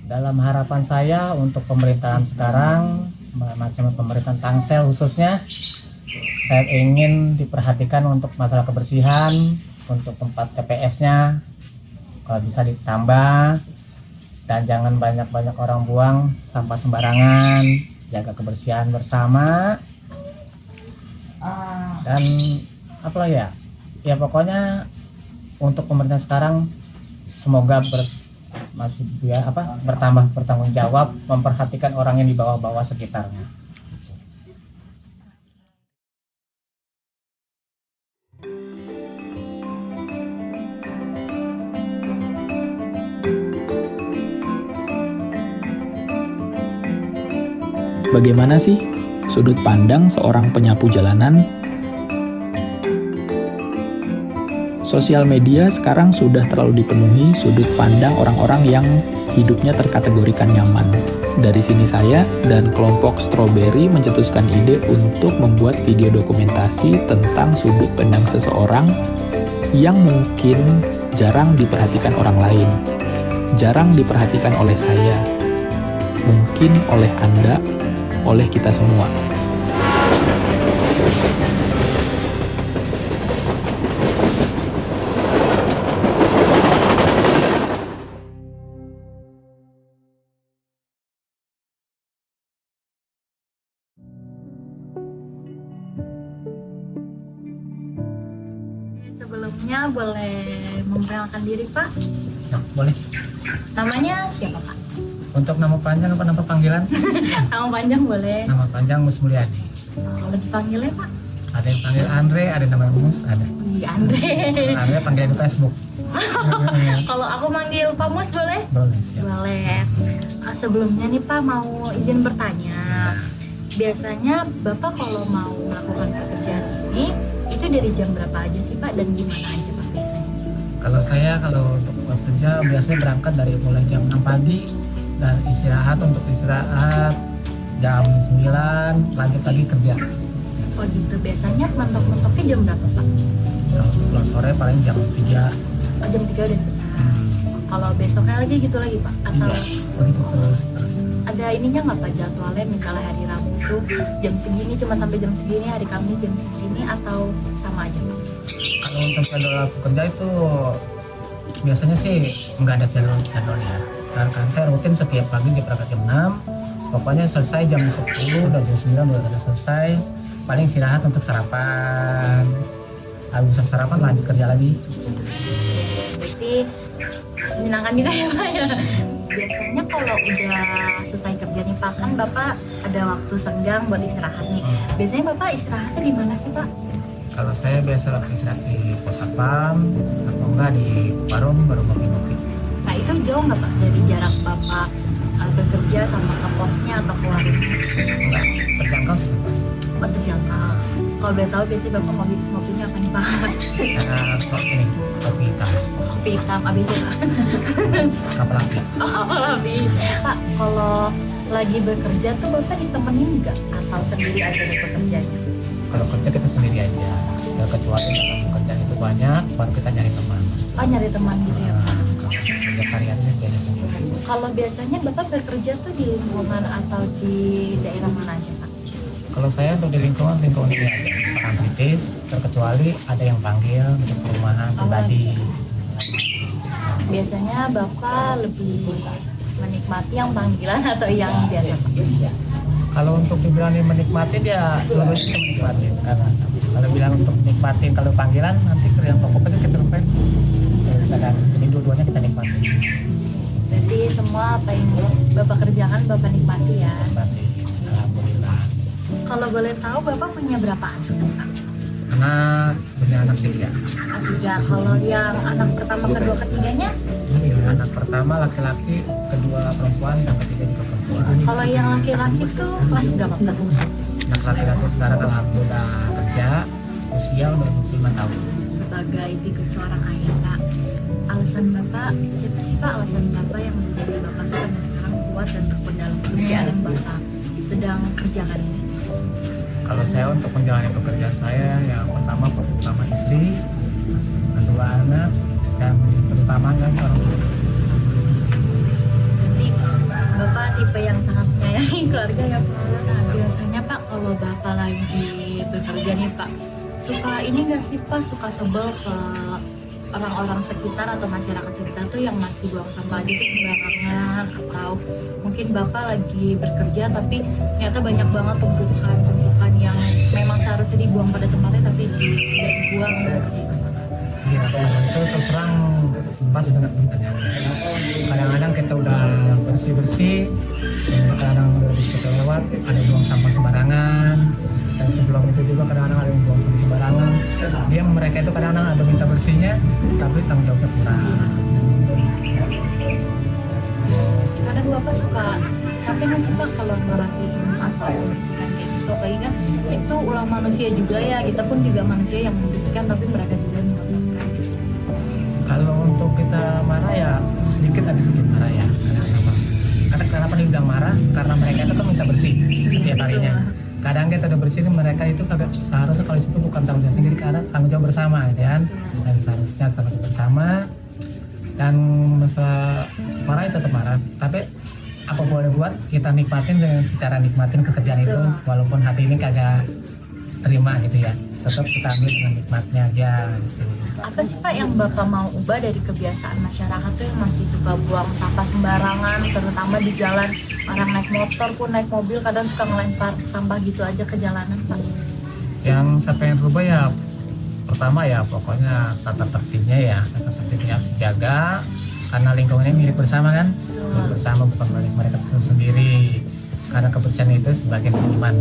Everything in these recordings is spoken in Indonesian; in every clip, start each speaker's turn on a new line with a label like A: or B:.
A: Dalam harapan saya untuk pemerintahan sekarang, macam pemerintahan Tangsel khususnya, saya ingin diperhatikan untuk masalah kebersihan, untuk tempat TPS-nya kalau bisa ditambah, dan jangan banyak-banyak orang buang sampah sembarangan, jaga kebersihan bersama, dan apa ya, ya pokoknya untuk pemerintahan sekarang semoga masih bertambah bertanggung jawab, memperhatikan orang yang di bawah-bawah sekitarnya.
B: Bagaimana sih sudut pandang seorang penyapu jalanan? Sosial media sekarang sudah terlalu dipenuhi sudut pandang orang-orang yang hidupnya terkategorikan nyaman. Dari sini saya dan kelompok Strawberry mencetuskan ide untuk membuat video dokumentasi tentang sudut pandang seseorang yang mungkin jarang diperhatikan orang lain, jarang diperhatikan oleh saya, mungkin oleh Anda, oleh kita semua.
C: Sebelumnya boleh memperkenalkan diri Pak?
A: Ya, boleh.
C: Namanya siapa Pak?
A: Untuk nama panjang apa nama panggilan?
C: Nama panjang boleh.
A: Nama panjang Mus Mulyadi.
C: Kalau dipanggilnya Pak?
A: Ada yang panggil Andre, ada yang namanya Mus, ada.
C: Di Andre.
A: Andre panggilan di Facebook.
C: Kalau aku manggil Pak Mus boleh?
A: Boleh, siap.
C: Boleh. Sebelumnya nih Pak mau izin bertanya. Biasanya Bapak kalau mau melakukan pekerjaan ini itu dari jam berapa aja sih Pak, dan gimana aja Pak biasanya?
A: Kalau untuk bekerja biasanya berangkat dari mulai jam 6 pagi dan untuk istirahat jam 9, lanjut lagi kerja.
C: Oh gitu, biasanya mentok-mentoknya jam berapa Pak?
A: Kalau pulang sore paling jam 3.
C: Oh, jam 3 udah selesai. Kalau besoknya lagi gitu lagi Pak? Atau
A: begitu terus.
C: ada ininya nggak Pak jadwalnya, misalnya hari Rabu tuh jam segini cuma sampai jam segini, hari Kamis jam segini, atau sama aja Pak?
A: Kalau untuk jadwal kerja itu biasanya sih nggak ada jadwal ya. Karena saya rutin setiap pagi berangkat jam 6, pokoknya selesai jam 10 dan jam 9 udah selesai. Paling istirahat untuk sarapan, habis sarapan lanjut kerja lagi.
C: Berarti menyenangkan juga ya Pak ya. Biasanya kalau udah selesai kerja nih Pak, kan Bapak ada waktu senggang buat istirahat nih. Biasanya Bapak istirahatnya di mana sih Pak?
A: Kalau saya biasa istirahat di pos satpam atau enggak di warung baru ngopi-ngopi.
C: Nah itu jauh nggak Pak dari jarak Bapak bekerja sama ke posnya atau ke warungnya?
A: Enggak, terjangkau sih.
C: Oh terjangkau. Kalau boleh tahu biasanya Bapak ngopinya apa nih Pak?
A: Karena kopi hitam,
C: Kopi hitam, abis itu Pak?
A: kapal api.
C: Oh kapal habis. Pak, kalau lagi bekerja tuh Bapak ditemenin nggak? Atau sendiri aja nih bekerjanya?
A: Kalau kerja kita sendiri aja. Ya, kecuali kalau pekerjaan itu banyak, baru kita nyari teman.
C: Oh nyari teman gitu ya Pak?
A: Kalau kerja harian sih biasa sendiri.
C: Kalau biasanya Bapak bekerja tuh di lingkungan atau di daerah mana aja Pak?
A: Kalau saya untuk di lingkungan ini aja, orang kritis, terkecuali ada yang panggil untuk perumahan pribadi.
C: Biasanya Bapak lebih menikmati yang panggilan atau yang biasa Pak?
A: Kalau untuk dibilang menikmati, dia dulu kita menikmati. Karena kalau bilang untuk nikmatin kalau panggilan, nanti kerjaan pokoknya kita lupain. Misalkan jadi dua-duanya kita nikmati.
C: Berarti semua apa yang Bapak kerjakan Bapak nikmati ya?
A: Nikmati, alhamdulillah.
C: Kalau boleh tahu Bapak punya berapa anak Pak?
A: Punya anak 3.
C: Tiga. Kalau yang anak pertama, kedua, ketiganya?
A: Anak pertama laki-laki, kedua perempuan, dan ketiga juga perempuan.
C: Kalau yang laki-laki tuh kelas berapa Pak?
A: Anak laki-laki sekarang alhamdulillah kerja, usia udah 25 tahun.
C: Sebagai figur seorang ayah Pak, alasan Bapak, siapa sih Pak alasan Bapak yang menjadi Bapak tuh sampai sekarang kuat dan terpendam pekerjaan yang Bapak sedang kerjakan ini?
A: Kalau saya untuk menjalani pekerjaan saya, yang pertama istri, kedua anak, dan terutamanya orang tua.
C: Berarti keluarga ya Pak. Nah biasanya Pak kalau Bapak lagi bekerja nih Pak, suka ini nggak sih Pak, suka sebel ke orang-orang sekitar atau masyarakat sekitar tuh yang masih buang sampah gitu sembarangan, atau mungkin Bapak lagi bekerja tapi ternyata banyak banget tumpukan yang memang seharusnya dibuang pada tempatnya tapi tidak dibuang gitu.
A: Iya, itu terserang pas dengan kadang-kadang kita udah bersih-bersih, kadang-kadang udah kita lewat, ada yang buang sampah sembarangan, dan sebelum itu juga kadang-kadang ada yang buang sampah sembarangan. Mereka itu kadang-kadang ada minta bersihnya, tapi tanggung jawabnya kurang.
C: Kadang Bapak suka capek nggak sih Pak kalau ngerapiin atau membersihkan kayak gitu? Apalagi kan itu ulah manusia juga ya, kita pun juga manusia yang membersihkan tapi mereka juga mengatakan.
A: Kalau untuk kita marah ya sedikit marah ya. Kenapa dibilang marah? Karena mereka itu kan minta bersih setiap harinya. Kadang kita udah bersih, mereka itu kagak seharusnya kalau itu bukan tanggung jawab sendiri, karena tanggung jawab bersama gitu kan. Dan seharusnya tanggung jawab bersama. Dan masalah marah itu tetap marah. Tapi apa boleh buat, kita nikmatin dengan secara nikmatin pekerjaan itu, walaupun hati ini kagak terima gitu ya. Tetap kita ambil dengan nikmatnya aja gitu.
C: Apa sih Pak yang Bapak mau ubah dari kebiasaan masyarakat tuh yang masih suka buang sampah sembarangan, terutama di jalan, orang naik motor pun naik mobil kadang suka ngelempar sampah gitu aja ke jalanan Pak?
A: Yang saya pengen rubah ya, pertama ya pokoknya tata tertibnya harus dijaga, karena lingkungannya milik bersama kan, milik bersama bukan milik mereka sendiri, karena kebersihan itu sebagian iman.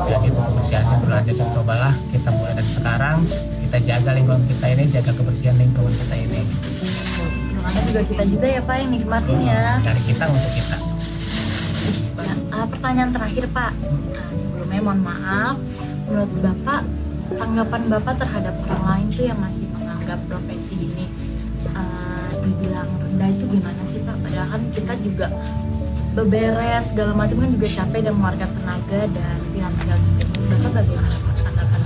A: Jadi kebersihannya berlanjut, cobalah kita mulai dari sekarang, kita jaga lingkungan kita ini, jaga kebersihan lingkungan kita ini.
C: Karena juga kita juga ya Pak yang nikmatin ya.
A: Dari kita untuk kita.
C: Nah, pertanyaan terakhir Pak. Nah, sebelumnya mohon maaf, menurut Bapak tanggapan Bapak terhadap orang lain tuh yang masih menganggap profesi ini dibilang rendah itu gimana sih Pak? Padahal kan kita juga beberes segala macam kan juga capek dan mengeluarkan tenaga dan finansial juga. Bapak bagaimana tanggapan Bapak?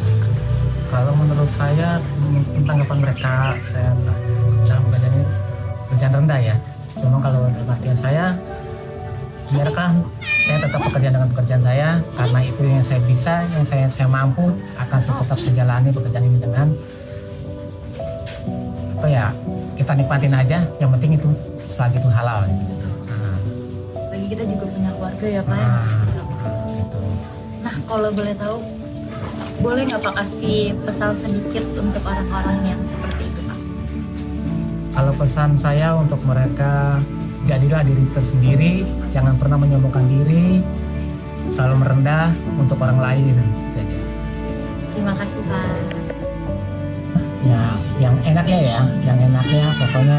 A: Kalau menurut saya tanggapan mereka, saya dalam pekerjaan rendah ya. Cuma kalau dalam artian saya, biarkan saya tetap bekerja dengan pekerjaan saya, karena itu yang saya bisa, yang saya mampu, akan saya tetap menjalani pekerjaan ini dengan apa ya, kita nikmatin aja, yang penting itu selagi itu halal gitu.
C: Lagi kita juga punya keluarga ya Pak.
A: Gitu.
C: Nah kalau boleh tahu, boleh nggak Pak kasih pesan sedikit untuk orang-orang yang seperti itu Pak?
A: Kalau pesan saya untuk mereka, jadilah diri tersendiri, jangan pernah menyombongkan diri, selalu merendah untuk orang lain. Gitu aja.
C: Terima kasih Pak.
A: Ya, yang enaknya pokoknya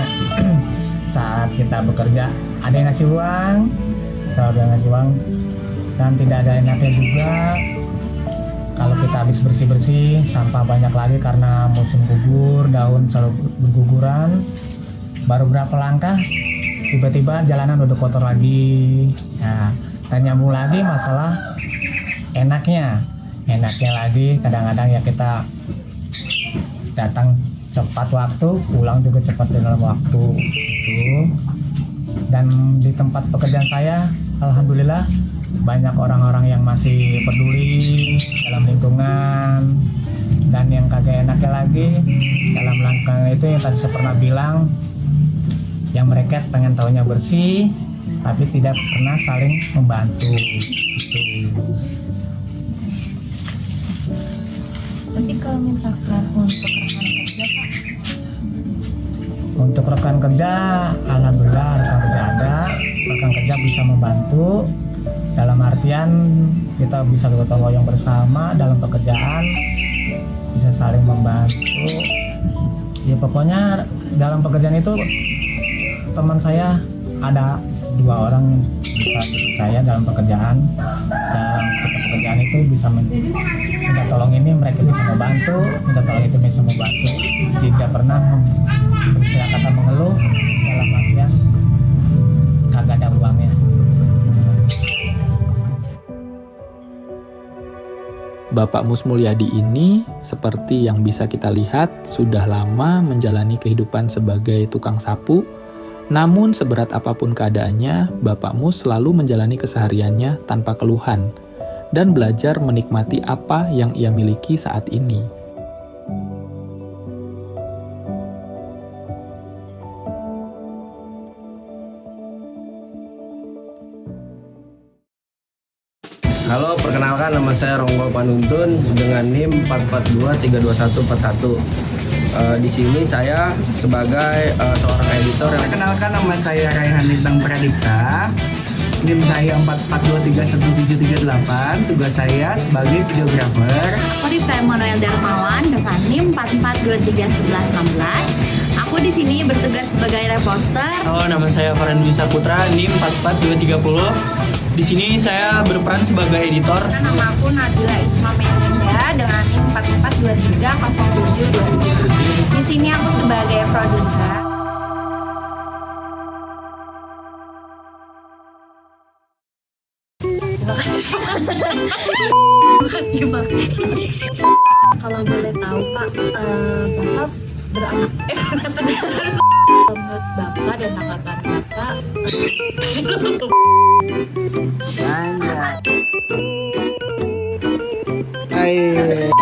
A: saat kita bekerja ada yang ngasih uang, selalu ada yang ngasih uang, dan tidak ada enaknya juga kalau kita habis bersih-bersih, sampah banyak lagi karena musim gugur, daun selalu berguguran, baru berapa langkah tiba-tiba jalanan udah kotor lagi. Nah, dan nyambung lagi masalah enaknya lagi, kadang-kadang ya kita datang cepat waktu, pulang juga cepat dalam waktu itu. Dan di tempat pekerjaan saya, alhamdulillah banyak orang-orang yang masih peduli dalam lingkungan. Dan yang kagak enaknya lagi dalam langkah itu yang tadi saya pernah bilang, yang mereka pengen tahunya bersih tapi tidak pernah saling membantu gitu.
C: Tapi kalau misalkan untuk rekan kerja Pak?
A: Untuk rekan kerja, alhamdulillah rekan kerja ada, rekan kerja bisa membantu dalam artian kita bisa gotong royong bersama dalam pekerjaan, bisa saling membantu. Ya pokoknya dalam pekerjaan itu teman saya ada 2 orang yang bisa dipercaya dalam pekerjaan. Dalam pekerjaan itu bisa minta tolong ini, mereka bisa membantu, minta tolong itu bisa membantu. Tidak pernah beristilah kata mengeluh dalam artian kagak ada uangnya.
B: Bapak Mus Mulyadi ini, seperti yang bisa kita lihat, sudah lama menjalani kehidupan sebagai tukang sapu, Namun seberat apapun keadaannya, Bapak Mus selalu menjalani kesehariannya tanpa keluhan dan belajar menikmati apa yang ia miliki saat ini.
D: Halo, perkenalkan nama saya Ronggo Panuntun dengan NIM 442-32141. Di sini saya sebagai seorang editor.
E: Perkenalkan, nama saya Raihan Lintang Pradipta. NIM saya 442317738. Tugas saya sebagai videografer.
F: Aku Rifka Emanuel Darmawan dengan NIM 44231116. Aku di sini bertugas sebagai reporter.
G: Halo, nama saya Farhan Dwi Saputra, NIM 44230. Di sini saya berperan sebagai editor.
F: Nama aku Nabila Isma Melinda dengan NIM 44230720. Di sini aku sebagai produser.
C: Terima kasih Pak. Kalau boleh tahu Pak, Bapak beranak menurut Bapak dan tanggapan Bapak
E: Hai.